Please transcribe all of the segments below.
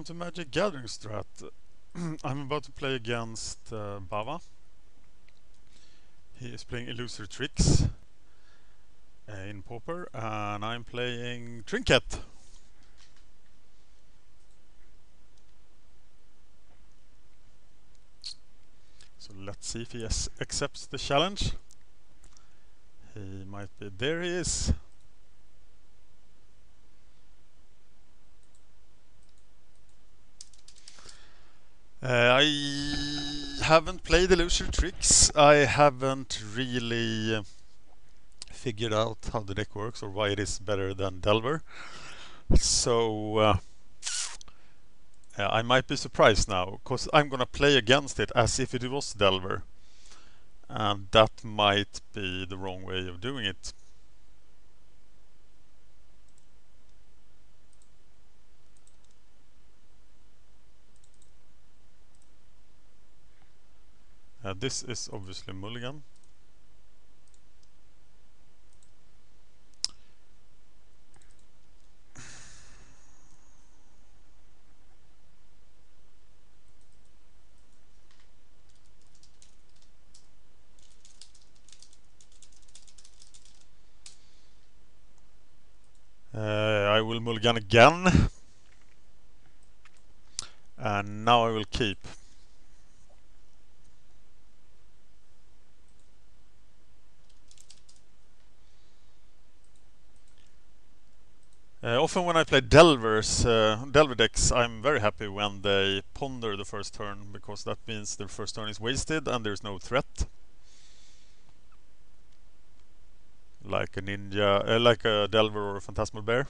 To MagicGatheringStrat. I'm about to play against Bava. He is playing Illusory tricks in Pauper, and I'm playing Trinket. So let's see if he accepts the challenge. He might be. There he is. I haven't played Illusory tricks. I haven't really figured out how the deck works or why it is better than Delver. So I might be surprised now, because I'm gonna play against it as if it was Delver, and that might be the wrong way of doing it. This is obviously mulligan. I will mulligan again, and now I will keep. Often when I play Delver decks, I'm very happy when they ponder the first turn, because that means the first turn is wasted and there's no threat. Like a ninja, like a Delver or a Phantasmal Bear.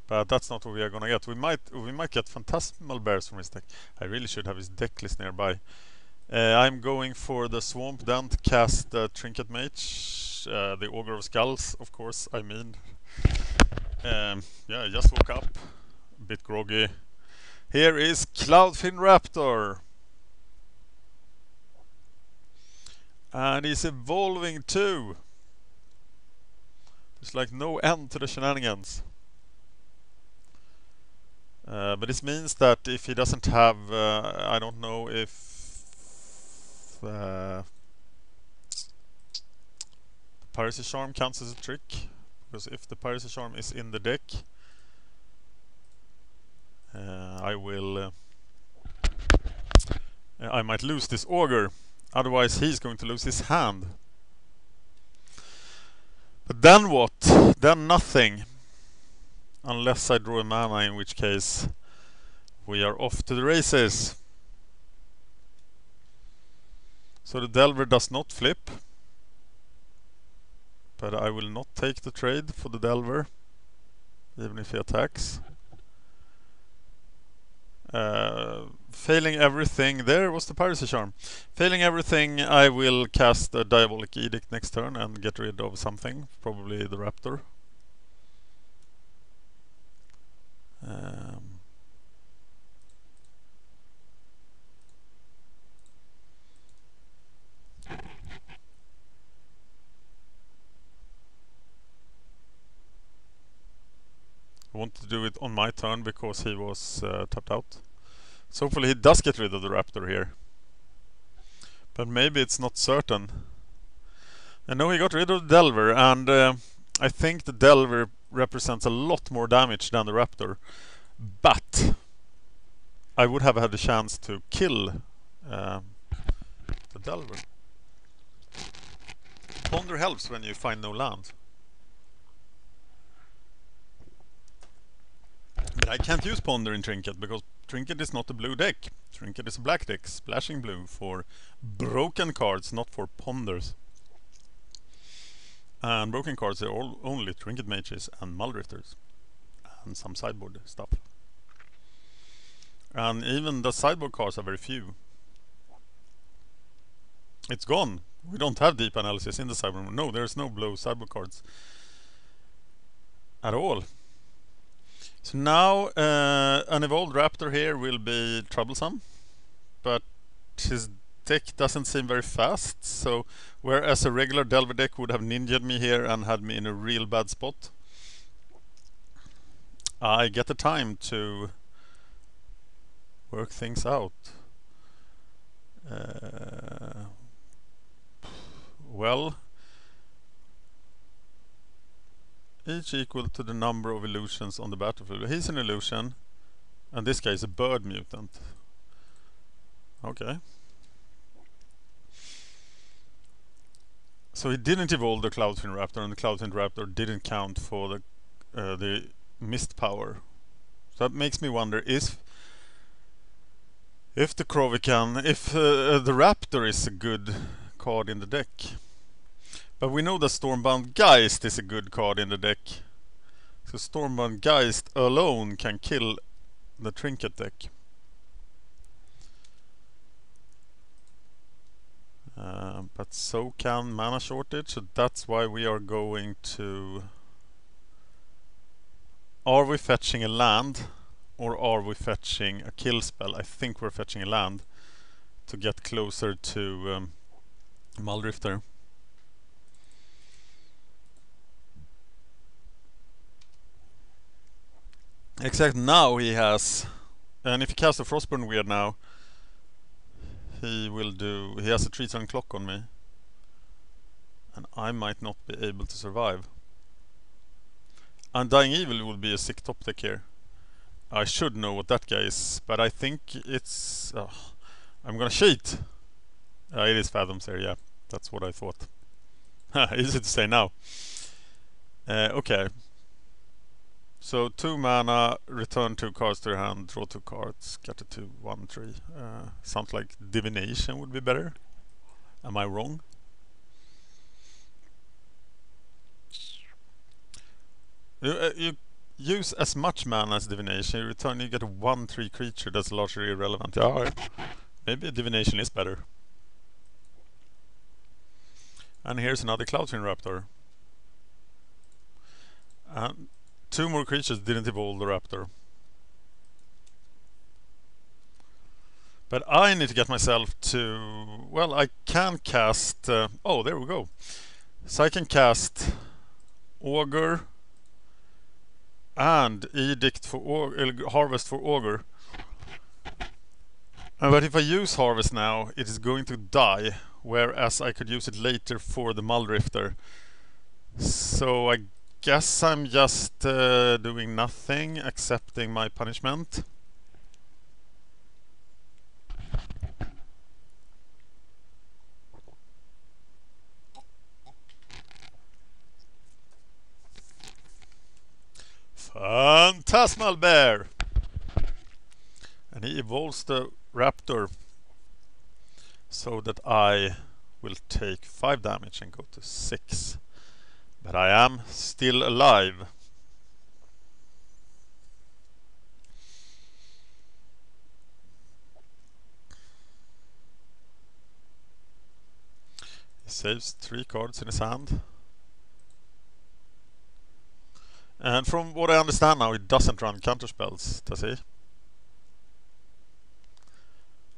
But that's not what we are gonna get. We might get Phantasmal Bears from his deck. I really should have his deck list nearby. I'm going for the Swamp then to cast the Trinket Mage, the Augur of Skulls, of course. I mean, yeah, I just woke up, a bit groggy. Here is Cloudfin Raptor, and he's evolving too. There's like no end to the shenanigans. But this means that if he doesn't have, I don't know if the Piracy Charm counts as a trick, because if the Piracy Charm is in the deck, I might lose this Augur. Otherwise he's going to lose his hand. But then what? Then nothing. Unless I draw a mana, in which case we are off to the races. So the Delver does not flip, but I will not take the trade for the Delver, even if he attacks. Failing everything, there was the Piracy Charm. Failing everything, I will cast a Diabolic Edict next turn and get rid of something, probably the Raptor. I wanted to do it on my turn because he was tapped out. So hopefully he does get rid of the Raptor here. But maybe it's not certain. I know he got rid of the Delver, and I think the Delver represents a lot more damage than the Raptor. But I would have had a chance to kill the Delver. Ponder helps when you find no land. But I can't use Ponder in Trinket, because Trinket is not a blue deck. Trinket is a black deck, splashing blue for broken cards, not for ponders. And broken cards are all only Trinket Mages and Muldrifters, and some sideboard stuff. And even the sideboard cards are very few. It's gone. We don't have deep analysis in the sideboard. No, there's no blue sideboard cards at all. So now an evolved Raptor here will be troublesome, but his deck doesn't seem very fast, so whereas a regular Delver deck would have ninja'd me here and had me in a real bad spot, I get the time to work things out. Well, each equal to the number of illusions on the battlefield. He's an illusion, and this guy is a bird mutant. Okay. So he didn't evolve the Cloudfin Raptor, and the Cloudfin Raptor didn't count for the mist power. So that makes me wonder if the Krovikan, if the Raptor is a good card in the deck. But we know that Stormbound Geist is a good card in the deck. So Stormbound Geist alone can kill the Trinket deck. But so can Mana Shortage, so that's why we are going to... Are we fetching a land? Or are we fetching a kill spell? I think we're fetching a land to get closer to Muldrifter. Except now he has, and if he casts a Frostburn Weird now, he has a 3-turn clock on me, and I might not be able to survive. Undying Evil will be a sick top deck here. I should know what that guy is, but I think it's... I'm gonna cheat! It is Fathoms here, yeah. That's what I thought. Easy to say now. Okay. So 2 mana, return 2 cards to your hand, draw 2 cards, get a 2/1/3. Sounds like Divination would be better. Am I wrong? You use as much mana as Divination, you return, you get a 1/3 creature that's largely irrelevant. Yeah, maybe Divination is better. And here's another Cloudfin Raptor. And 2 more creatures didn't evolve the Raptor. But I need to get myself to... Well, I can cast... oh, there we go. So I can cast Augur and Edict for Harvest for Augur. But if I use Harvest now, it is going to die, whereas I could use it later for the Muldrifter. So I guess I'm just doing nothing, accepting my punishment. Phantasmal Bear! And he evolves the Raptor so that I will take 5 damage and go to 6. But I am still alive. He saves 3 cards in his hand. And from what I understand now, he doesn't run counterspells, does he?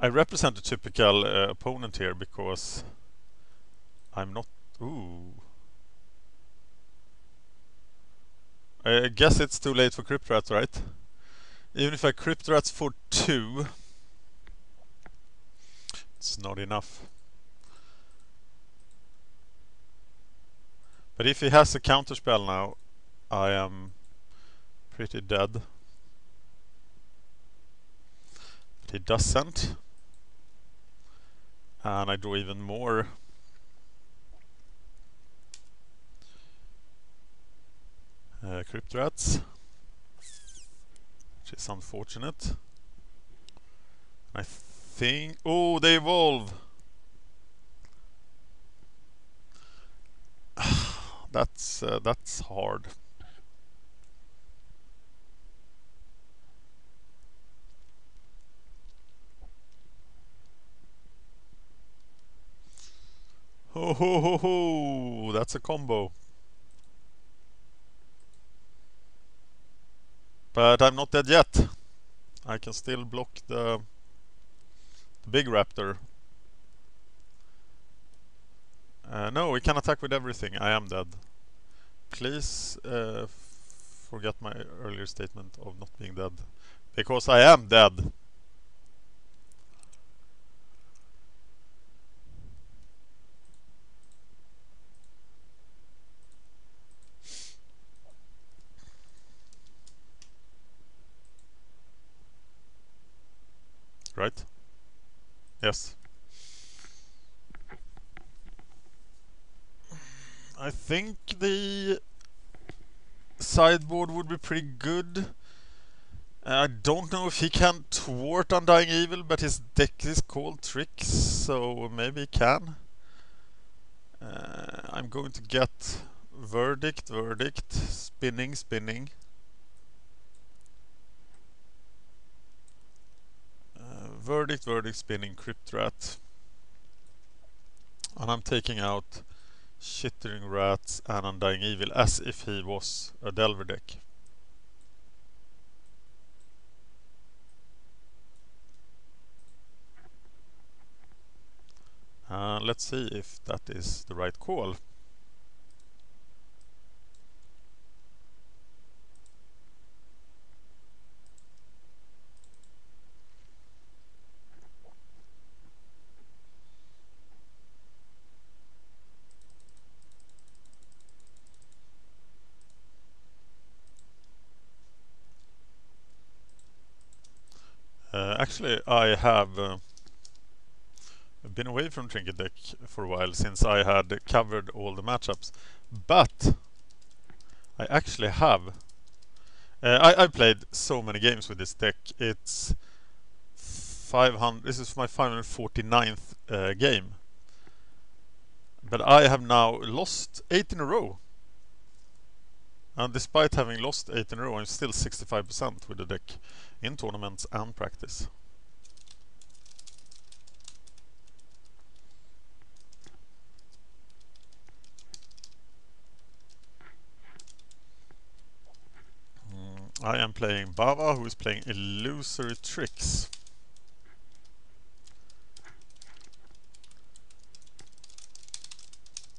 I represent a typical opponent here because I'm not... Ooh. I guess it's too late for Crypt Rats, right? Even if I Crypt Rats for 2, it's not enough. But if he has a counterspell now, I am pretty dead. But he doesn't. And I draw even more. Crypt Rats, which is unfortunate. I think... Oh, they evolve! That's hard. Ho ho ho ho! That's a combo. But I'm not dead yet. I can still block the big raptor. No, we can attack with everything. I am dead. Please forget my earlier statement of not being dead. Because I am dead. right? Yes. I think the sideboard would be pretty good. I don't know if he can thwart Undying Evil, but his deck is called Tricks, so maybe he can. I'm going to get Verdict, Spinning. Verdict, Spinning, Crypt Rat. And I'm taking out Chittering Rats and Undying Evil as if he was a Delver deck. Let's see if that is the right call. Actually, I have been away from Trinket deck for a while since I had covered all the matchups, but I actually have. I played so many games with this deck. It's 500. This is my 549th game, but I have now lost 8 in a row. And despite having lost 8 in a row, I'm still 65% with the deck in tournaments and practice. I am playing Bava, who is playing Illusory Tricks.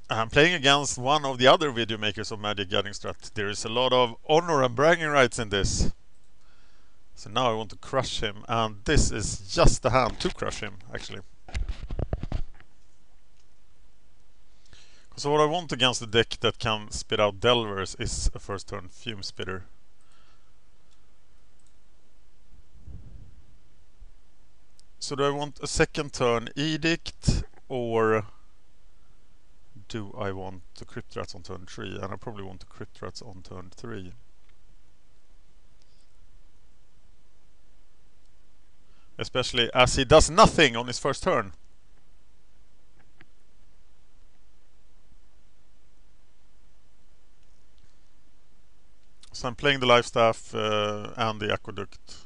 I'm playing against one of the other video makers of MagicGatheringStrat. There is a lot of honor and bragging rights in this. So now I want to crush him, and this is just the hand to crush him, actually. So what I want against the deck that can spit out Delvers is a first turn Fume Spitter. So do I want a second turn Edict, or do I want the Crypt Rats on turn 3? And I probably want the Crypt Rats on turn 3. Especially as he does nothing on his first turn. So I'm playing the Life Staff and the Aqueduct.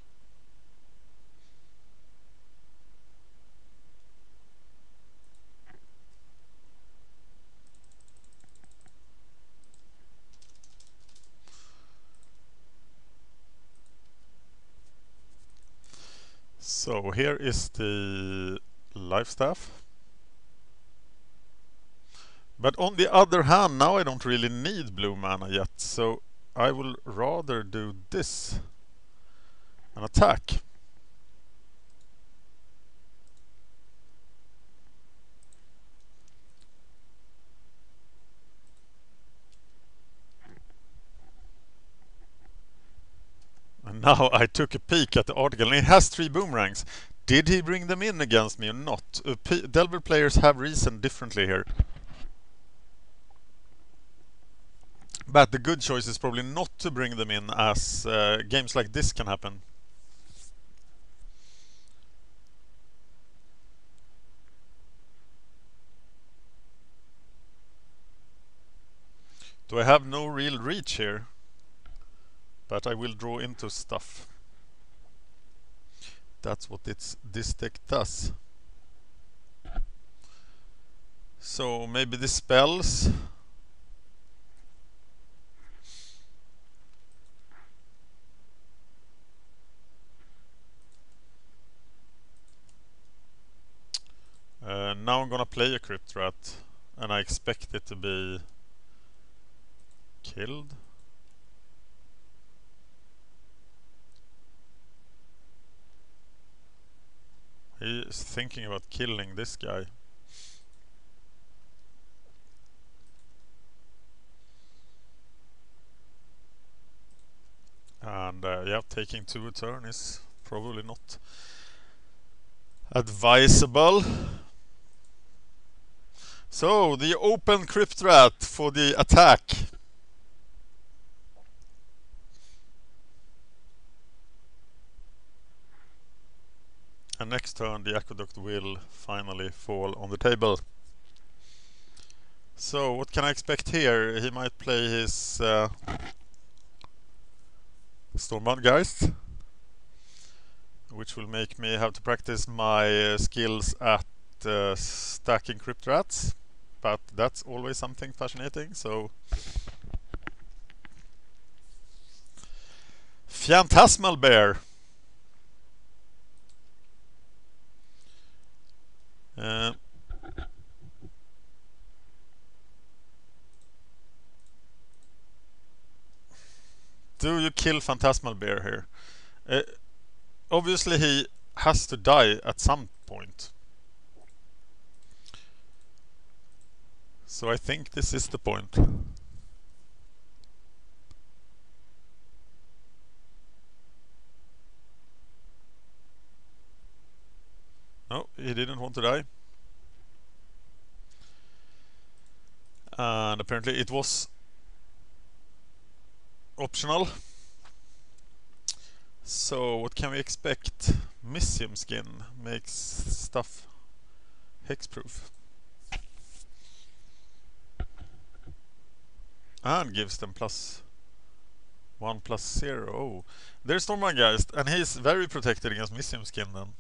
So here is the Life Staff. But on the other hand, now I don't really need blue mana yet, so I will rather do this and attack. And now I took a peek at the article, and it has 3 boomerangs. Did he bring them in against me or not? Delver players have reasoned differently here. But the good choice is probably not to bring them in, as games like this can happen. Do I have no real reach here? But I will draw into stuff. That's what this deck does. So maybe the spells. Now I'm gonna play a Crypt Rat, and I expect it to be killed. He is thinking about killing this guy. And yeah, taking 2 a turn is probably not advisable. So the open Crypt Rat for the attack. And next turn the Aqueduct will finally fall on the table. So what can I expect here? He might play his Stormpost, which will make me have to practice my skills at stacking Crypt Rats. But that's always something fascinating, so... Phantasmal Bear. Do you kill Phantasmal Bear here? Obviously he has to die at some point. So I think this is the point. No, he didn't want to die. And apparently it was optional. So what can we expect? Mysium skin makes stuff hexproof. And gives them +1/+0. Oh, there's Stormpost, and he's very protected against Mysium skin then.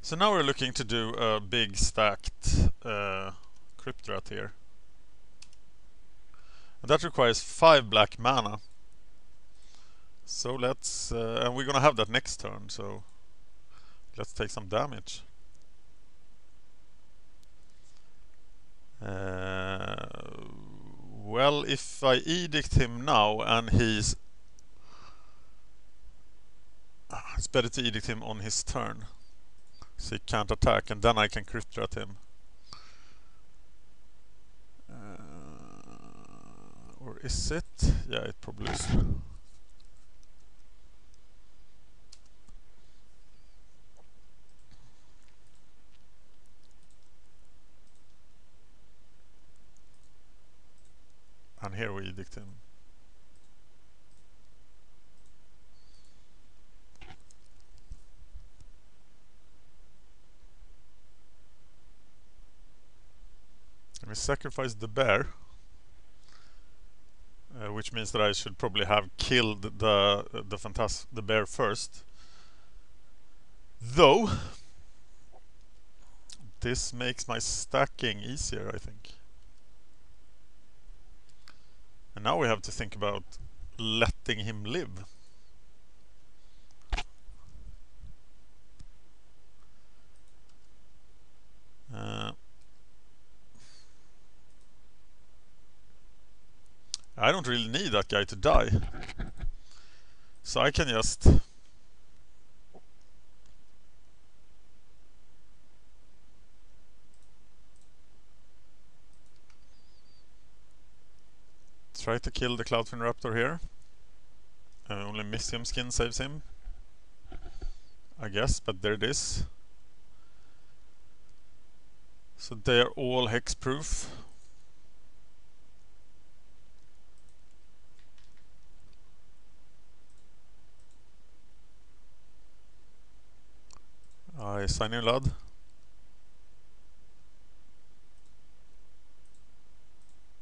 So now we're looking to do a big stacked Crypt Rat here. And that requires 5 black mana. So let's... and we're gonna have that next turn, so... let's take some damage. Well, if I edict him now and he's... it's better to edict him on his turn. So he can't attack, and then I can Crypt Rat him. Or is it? Yeah, it probably is. And here we edict him. And we sacrifice the bear. Which means that I should probably have killed the bear first. Though this makes my stacking easier, I think. And now we have to think about letting him live. I don't really need that guy to die. So I can just... try to kill the Cloudfin Raptor here. Only Mysium skin saves him, I guess, but there it is. So they are all hexproof. I sign in Lad.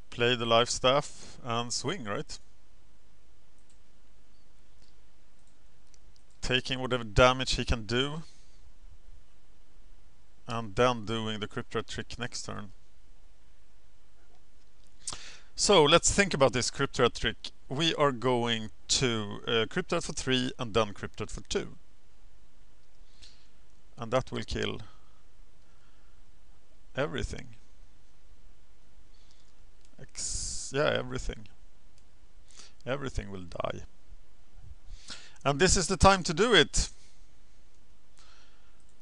Play the life staff and swing, right? Taking whatever damage he can do. And then doing the Crypt Rat trick next turn. So let's think about this Crypt Rat trick. We are going to Crypt Rat for 3 and then Crypt Rat for 2. And that will kill everything. Yeah, everything. Everything will die. And this is the time to do it.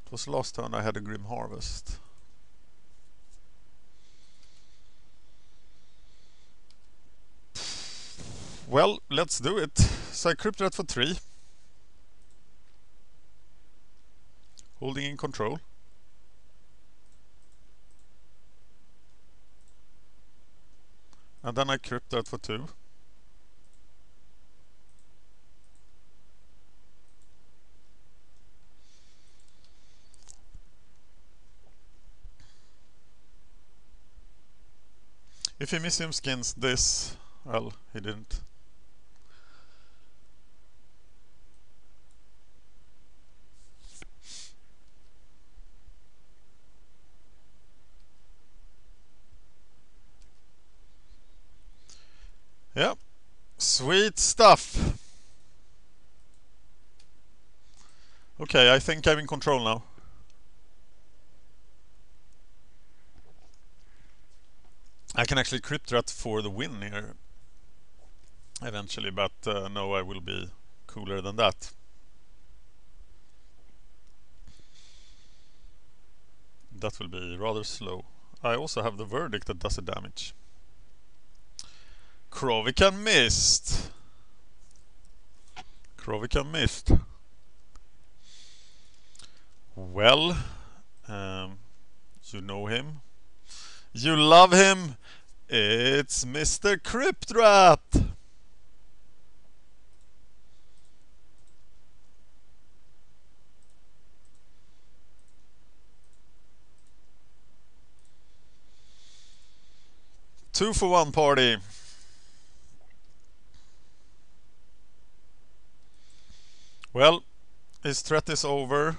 It was last turn I had a Grim Harvest. Well, let's do it. So I Crypt Rat for 3. Holding in control. And then I crypt that for 2. If he museum skins this, well, he didn't. Yeah, sweet stuff. Okay, I think I'm in control now. I can actually crypt that for the win here eventually, but no, I will be cooler than that. That will be rather slow. I also have the verdict that does the damage. Krovikan missed. Krovikan missed. Well, you know him. You love him. It's Mr. Cryptrat. Two for one party. Well, his threat is over.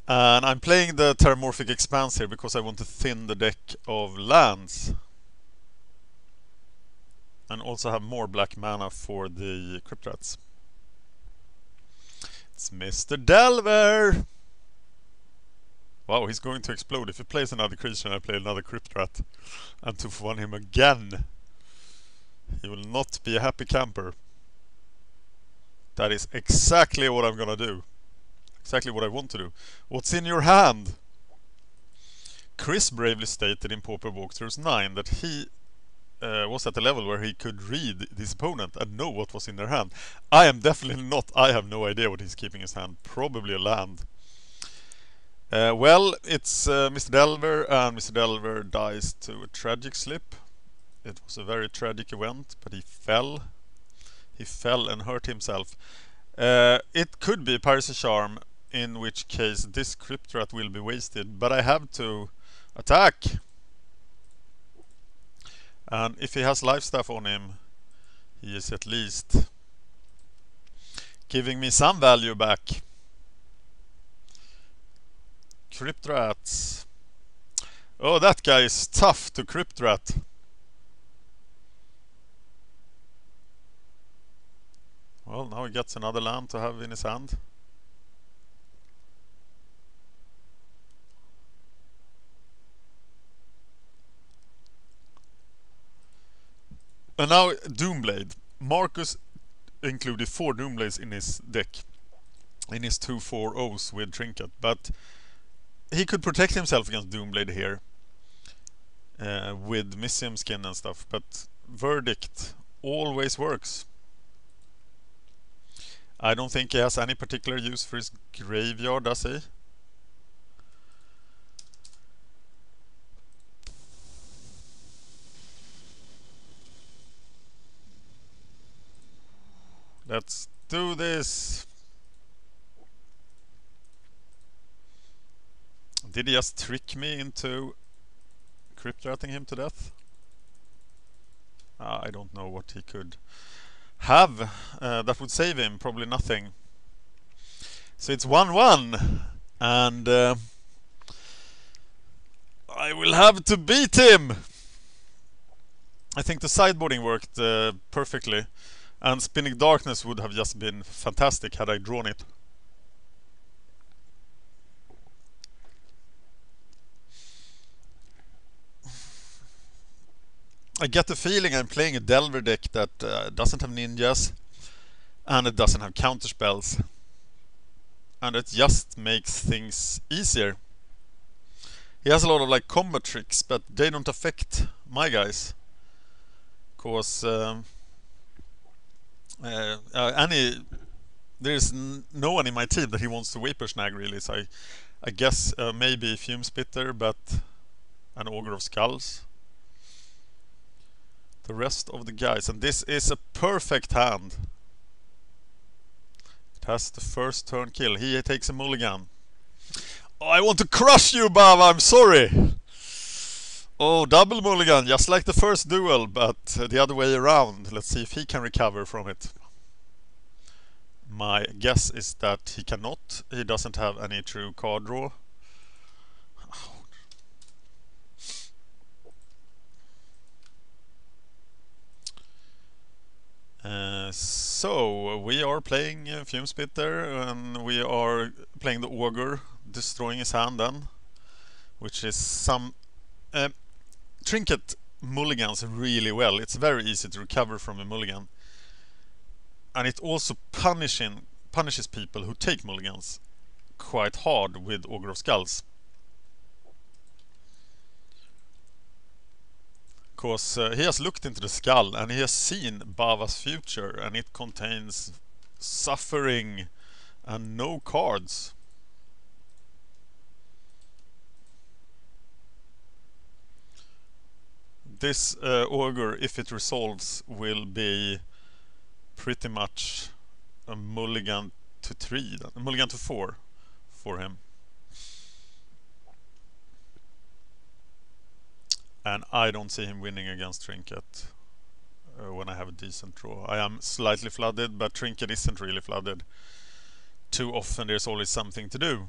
And I'm playing the Terramorphic Expanse here because I want to thin the deck of lands. And also have more black mana for the Cryptrats. It's Mr. Delver! Wow, he's going to explode. If he plays another creature and I play another Cryptrat and 2 for 1 him again, he will not be a happy camper. That is exactly what I'm gonna do. Exactly what I want to do. What's in your hand? Chris bravely stated in Pauper Walkthroughs 9 that he was at a level where he could read his opponent and know what was in their hand. I am definitely not. I have no idea what he's keeping in his hand. Probably a land. Well, it's Mr. Delver, and Mr. Delver dies to a tragic slip. It was a very tragic event, but he fell. He fell and hurt himself. It could be Piracy Charm, in which case this Cryptrat will be wasted, but I have to attack. And if he has life staff on him, he is at least giving me some value back. Cryptrats. Oh, that guy is tough to Cryptrat. Well, now he gets another land to have in his hand. And now Doomblade. Marcus included 4 Doomblades in his deck. In his 2 4-0s with Trinket. But he could protect himself against Doomblade here. With Mysium skin and stuff. But Verdict always works. I don't think he has any particular use for his graveyard, does he? Let's do this. Did he just trick me into Cryptratting him to death? I don't know what he could have that would save him. Probably nothing. So it's 1-1, and I will have to beat him. I think the sideboarding worked perfectly, and Spinning Darkness would have just been fantastic had I drawn it. I get the feeling I'm playing a Delver deck that doesn't have ninjas, and it doesn't have counterspells, and it just makes things easier. He has a lot of like combat tricks, but they don't affect my guys, cause There's no one in my team that he wants to Vapour Snag really, so I guess maybe Fume Spitter, but an Augur of Skulls. The rest of the guys, and this is a perfect hand. It has the first turn kill. He takes a mulligan. Oh, I want to crush you, Bava, I'm sorry! Oh, double mulligan, just like the first duel, but the other way around. Let's see if he can recover from it. My guess is that he cannot. He doesn't have any true card draw. So we are playing Fume Spitter, and we are playing the Augur, destroying his hand then, which is some Trinket mulligans really well. It's very easy to recover from a mulligan, and it also punishes people who take mulligans quite hard with Augur of Skulls. Because he has looked into the skull and he has seen Bava's future, and it contains suffering and no cards. This Augur, if it resolves, will be pretty much a mulligan to 3, a mulligan to 4 for him. And I don't see him winning against Trinket when I have a decent draw. I am slightly flooded, but Trinket isn't really flooded. Too often there's always something to do.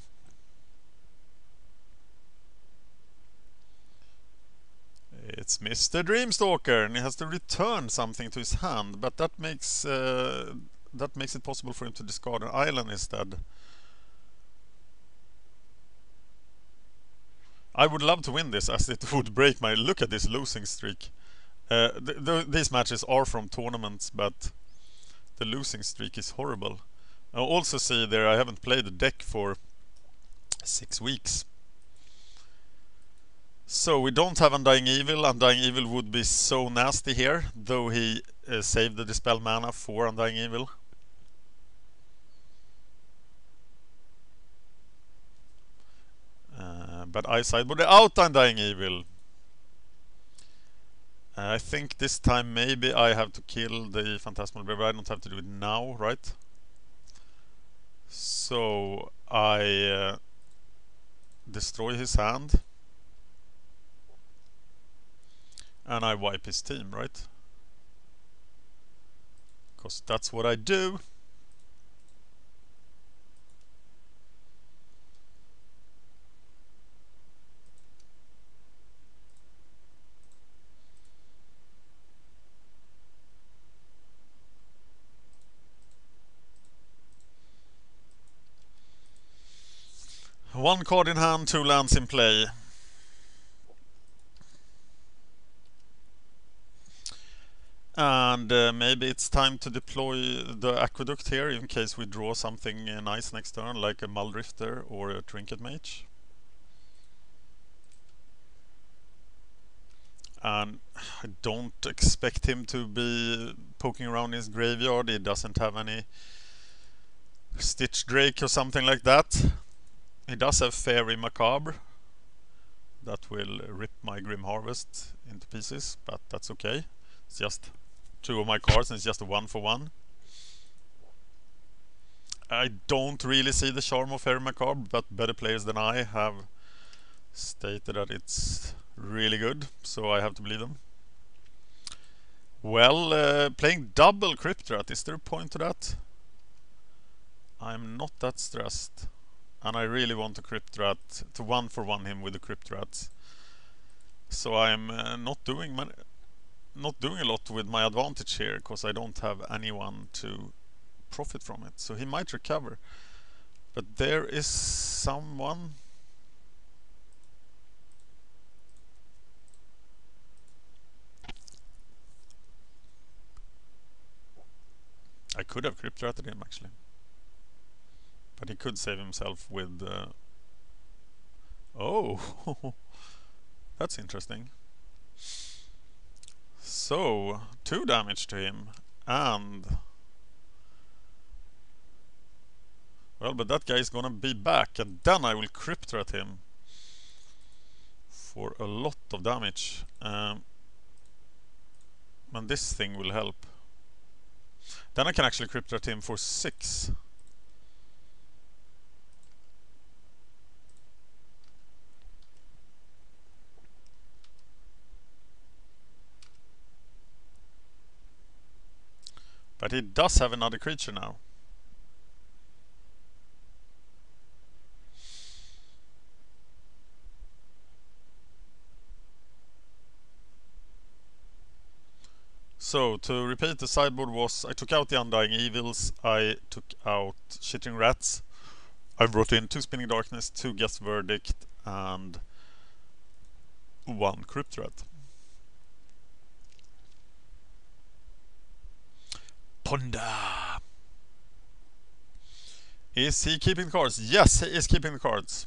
It's Mr. Dreamstalker, and he has to return something to his hand, but that makes it possible for him to discard an island instead. I would love to win this, as it would break my... Look at this losing streak. These matches are from tournaments, but the losing streak is horrible. I also see there I haven't played the deck for 6 weeks. So we don't have Undying Evil. Undying Evil would be so nasty here, though he saved the Dispel mana for Undying Evil. But I sideboard out Undying Evil. I think this time maybe I have to kill the Phantasmal Beaver. I don't have to do it now, right? So I destroy his hand. And I wipe his team, right? Because that's what I do. One card in hand, 2 lands in play. And maybe it's time to deploy the Aqueduct here in case we draw something nice next turn, like a Muldrifter or a Trinket Mage. And I don't expect him to be poking around his graveyard. He doesn't have any Stitch Drake or something like that. He does have Fairy Macabre. That will rip my Grim Harvest into pieces, but that's okay. It's just 2 of my cards and it's just a 1-for-1. I don't really see the charm of Fairy Macabre, but better players than I have stated that it's really good, so I have to believe them. Well, playing double Crypt Rat, is there a point to that? I'm not that stressed. And I really want to Crypt Rat, to 1-for-1 him with the Crypt Rats. So I'm not doing a lot with my advantage here, because I don't have anyone to profit from it. So he might recover. But there is someone... I could have Crypt Ratted him actually. But he could save himself with... Oh! That's interesting. So, 2 damage to him. And Well, but that guy is gonna be back, and then I will crypt rat him for a lot of damage. And this thing will help. Then I can actually crypt rat him for 6. But he does have another creature now. So, to repeat, the sideboard was I took out the Undying Evils, I took out Shitting Rats, I brought in 2 Spinning Darkness, 2 Guess Verdict, and 1 Crypt Rat. Ponda! Is he keeping the cards? Yes, he is keeping the cards.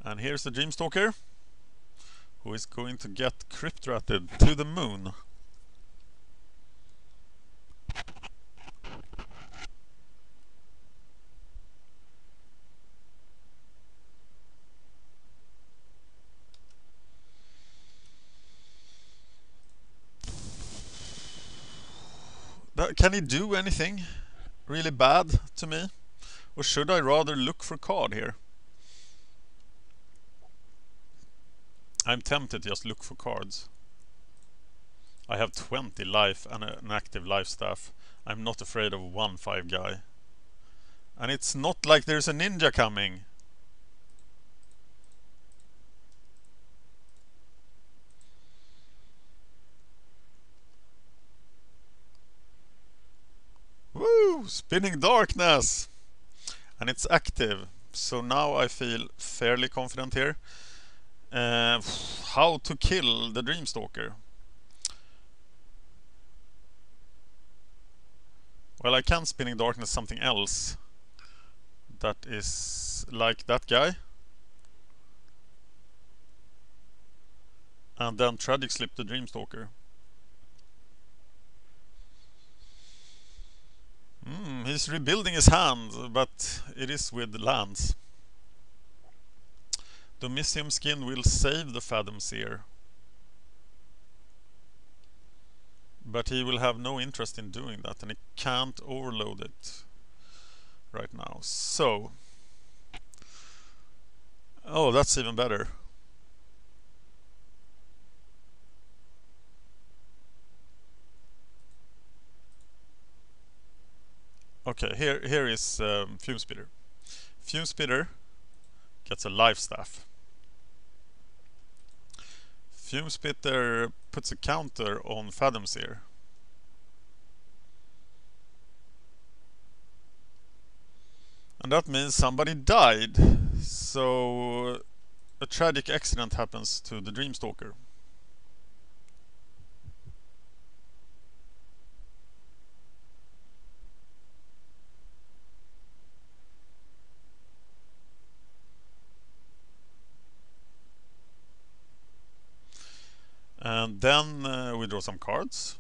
And here's the Dreamstalker, who is going to get crypt ratted to the moon. Can he do anything really bad to me? Or should I rather look for card here? I'm tempted to just look for cards. I have 20 life and an active life staff. I'm not afraid of 1/5 guy. And it's not like there's a ninja coming. Woo! Spinning Darkness! And it's active. So now I feel fairly confident here. How to kill the Dreamstalker? Well, I can Spinning Darkness something else that is like that guy. And then Tragic Slip the Dreamstalker. He's rebuilding his hand, but it is with lands. Domicium Skin will save the Fathom Seer, but he will have no interest in doing that, and he can't overload it right now. So, oh, that's even better. Okay, here is Fume Spitter. Fume Spitter gets a life staff. Fume Spitter puts a counter on Fathom Seer. And that means somebody died. So a tragic accident happens to the Dreamstalker. And then we draw some cards.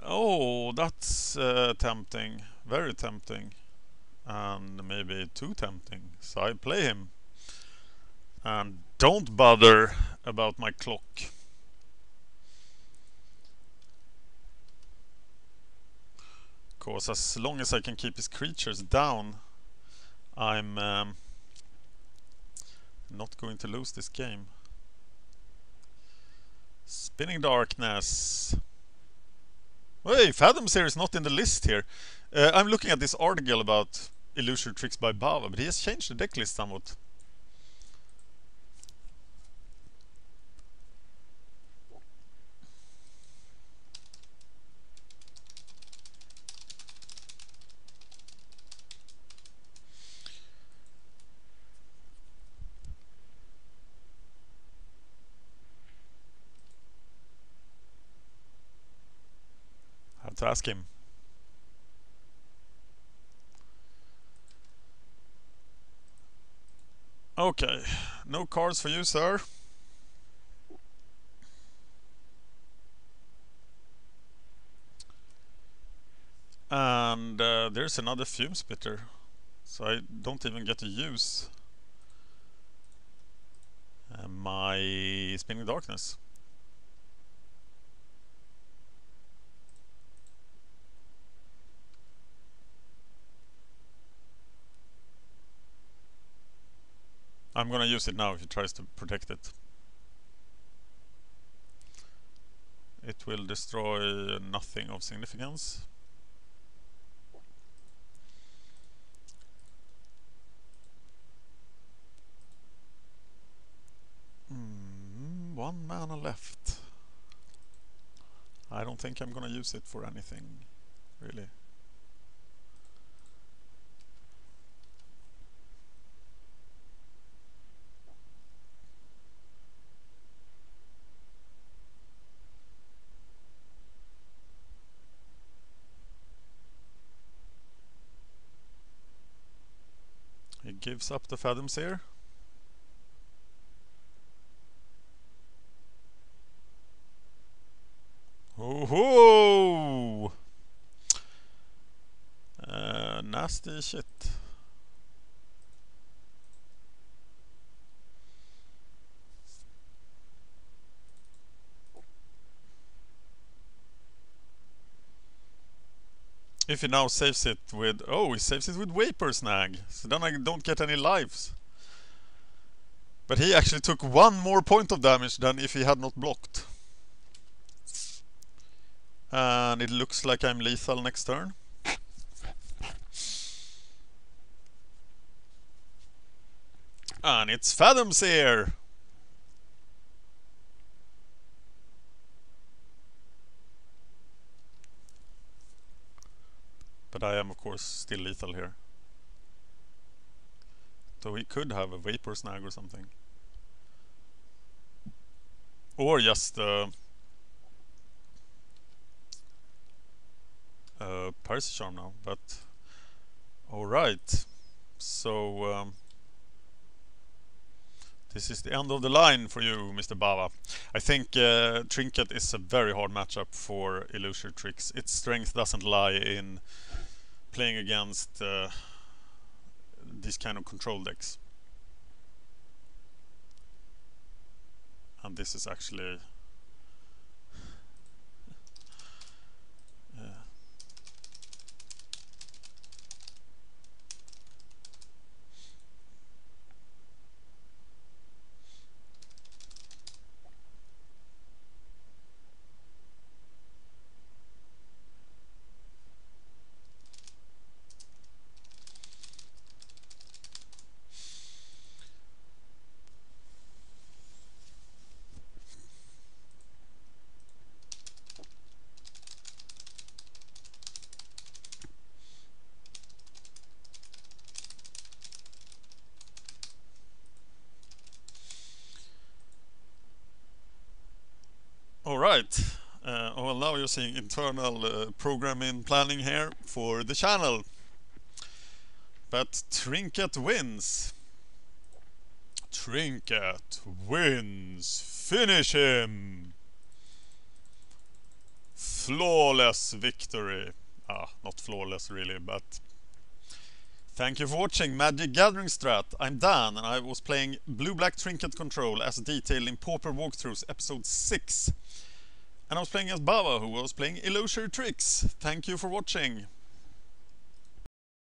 Oh, that's tempting. Very tempting. And maybe too tempting. So I play him. And don't bother about my clock. Because as long as I can keep his creatures down, I'm not going to lose this game. Spinning Darkness. Wait, Fathom Seer is not in the list here. I'm looking at this article about Illusory tricks by Bava, but he has changed the deck list somewhat. I have to ask him. Okay, no cards for you, sir. And there's another fume spitter, so I don't even get to use my Spinning Darkness. I'm gonna use it now if he tries to protect it. It will destroy nothing of significance. One mana left. I don't think I'm gonna use it for anything, really. He gives up the Fathom Seer. Oh-ho! Nasty shit. If he now saves it with... Oh, he saves it with Vapor Snag. So then I don't get any lives. But he actually took one more point of damage than if he had not blocked. And it looks like I'm lethal next turn. And it's Fathom Seer! But I am of course still lethal here. So he could have a Vapor Snag or something. Or just Percy Charm now, but alright. So this is the end of the line for you, Mr. Bava. I think Trinket is a very hard matchup for Illusory Tricks. Its strength doesn't lie in playing against these kind of control decks. And this is actually... Alright, well now you're seeing internal programming planning here for the channel. But Trinket wins. Trinket wins. Finish him. Flawless victory. Not flawless really, but... Thank you for watching MagicGatheringStrat. I'm Dan and I was playing Blue-Black Trinket Control as detailed in Pauper Walkthroughs episode 6. And I was playing as Bava, who was playing Illusory Tricks. Thank you for watching.